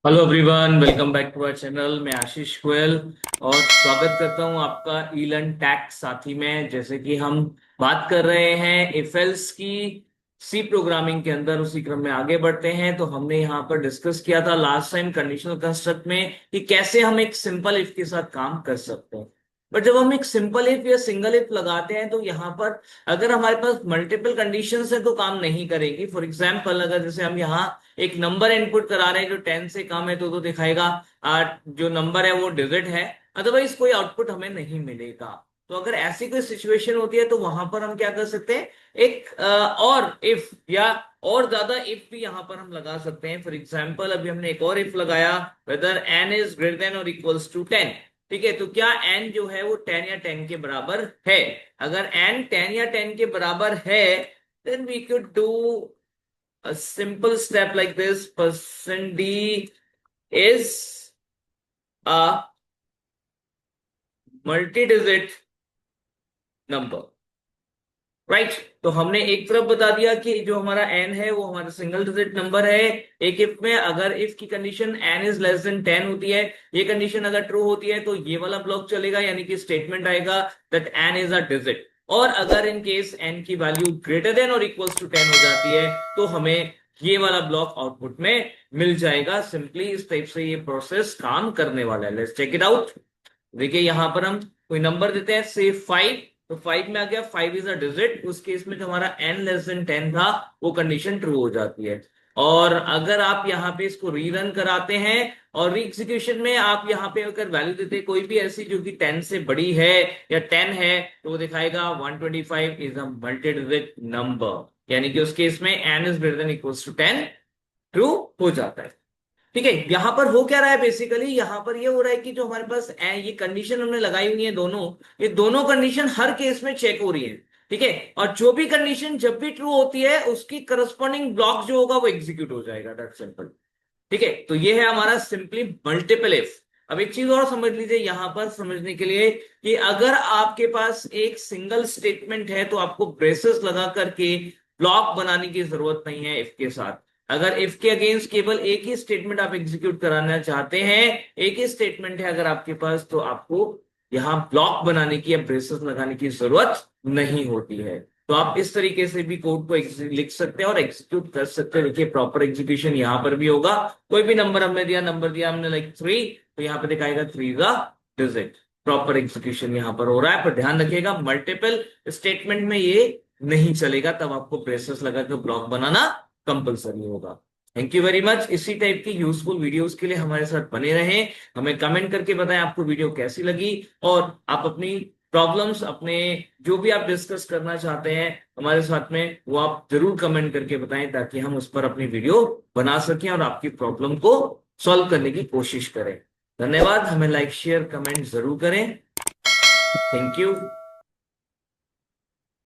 Hello everyone, welcome back to our channel. मैं आशीष गोयल और स्वागत करता हूं आपका ई लर्न टैक्स साथी में। जैसे कि हम बात कर रहे हैं इफ एल्स की सी प्रोग्रामिंग के अंदर, उसी क्रम में आगे बढ़ते हैं। तो हमने यहाँ पर डिस्कस किया था लास्ट टाइम कंडीशनल कंस्ट्रक्ट में कि कैसे हम एक सिंपल इफ के साथ काम कर सकते हैं। बट जब हम एक सिंपल इफ या सिंगल इफ लगाते हैं तो यहाँ पर अगर हमारे पास मल्टीपल कंडीशंस है तो काम नहीं करेगी। फॉर एग्जाम्पल, अगर जैसे हम यहाँ एक नंबर इनपुट करा रहे हैं जो 10 से कम है तो दिखाएगा जो नंबर है वो डिजिट है, अदरवाइज कोई आउटपुट हमें नहीं मिलेगा। तो अगर ऐसी कोई सिचुएशन होती है तो वहां पर हम क्या कर सकते हैं, एक और इफ या और ज्यादा इफ भी यहां पर हम लगा सकते हैं। फॉर एग्जाम्पल, अभी हमने एक और इफ लगाया, whether n is greater than और इक्वल्स टू 10। ठीक है, तो क्या एन जो है वो 10 या 10 के बराबर है? अगर एन 10 या 10 के बराबर है, then we could do a simple step like this. Percent D is a multi-digit number, right? तो हमने एक तरफ बता दिया कि जो हमारा n है वो हमारा सिंगल डिजिट नंबर है। एक इफ में अगर इफ की condition n is less than 10 होती है, ये कंडीशन अगर ट्रू होती है तो ये वाला ब्लॉक चलेगा, यानी कि स्टेटमेंट आएगा that n is a digit. और अगर इन केस n की वैल्यू ग्रेटर देन और इक्वल्स टू 10 हो जाती है तो हमें ये वाला ब्लॉक आउटपुट में मिल जाएगा। सिंपली इस टाइप से ये प्रोसेस काम करने वाला है। Let's check it out. देखिए, यहां पर हम कोई नंबर देते हैं, से 5। तो 5 में आ गया, 5 इज अ डिजिट। उस केस में जो हमारा n लेस देन 10 था वो कंडीशन ट्रू हो जाती है। और अगर आप यहाँ पे इसको रीरन कराते हैं और री एग्जीक्यूशन में आप यहाँ पे अगर वैल्यू देते हैं कोई भी ऐसी जो कि 10 से बड़ी है या 10 है, तो वो दिखाएगा 125 is a multi digit number, यानी कि उस केस में n is greater than equals to 10 true हो जाता है। ठीक है, यहां पर हो क्या रहा है, बेसिकली यहां पर ये हो रहा है कि जो हमारे पास ये कंडीशन हमने लगाई हुई है दोनों, ये दोनों कंडीशन हर केस में चेक हो रही है। ठीक है, और जो भी कंडीशन जब भी ट्रू होती है उसकी करस्पॉन्डिंग ब्लॉक जो होगा वो एग्जीक्यूट हो जाएगा, दैट सिंपल। ठीक है, तो ये है हमारा सिंपली मल्टीपल इफ। अब एक चीज और समझ लीजिए यहां पर समझने के लिए कि अगर आपके पास एक सिंगल स्टेटमेंट है तो आपको ब्रेसेस लगा करके ब्लॉक बनाने की जरूरत नहीं है इफ के साथ। अगर इफ के अगेंस्ट केवल एक ही स्टेटमेंट आप एग्जीक्यूट कराना चाहते हैं, एक ही स्टेटमेंट है अगर आपके पास, तो आपको यहां ब्लॉक बनाने की या ब्रेसेस लगाने की जरूरत नहीं होती है। तो आप इस तरीके से भी कोड को लिख सकते हैं और एग्जीक्यूट कर सकते हैं। देखिए, प्रॉपर एग्जीक्यूशन यहां पर भी होगा। कोई भी नंबर हमने दिया, नंबर दिया हमने लाइक 3, तो यहाँ पे दिखाएगा 3 का डिजिट। प्रॉपर एग्जीक्यूशन यहां पर हो रहा है। पर ध्यान रखिएगा, मल्टीपल स्टेटमेंट में ये नहीं चलेगा, तब आपको ब्रेसेस लगा के ब्लॉक बनाना कंपलसरी होगा। Thank you very much. इसी टाइप की यूजफुल वीडियोस के लिए हमारे साथ बने रहें। हमें कमेंट करके बताएं आपको वीडियो कैसी लगी, और आप अपनी प्रॉब्लम्स, अपने जो भी आप डिस्कस करना चाहते हैं हमारे साथ में, वो आप जरूर कमेंट करके बताएं ताकि हम उस पर अपनी वीडियो बना सकें और आपकी प्रॉब्लम को सॉल्व करने की कोशिश करें। धन्यवाद। हमें लाइक शेयर कमेंट जरूर करें। Thank you.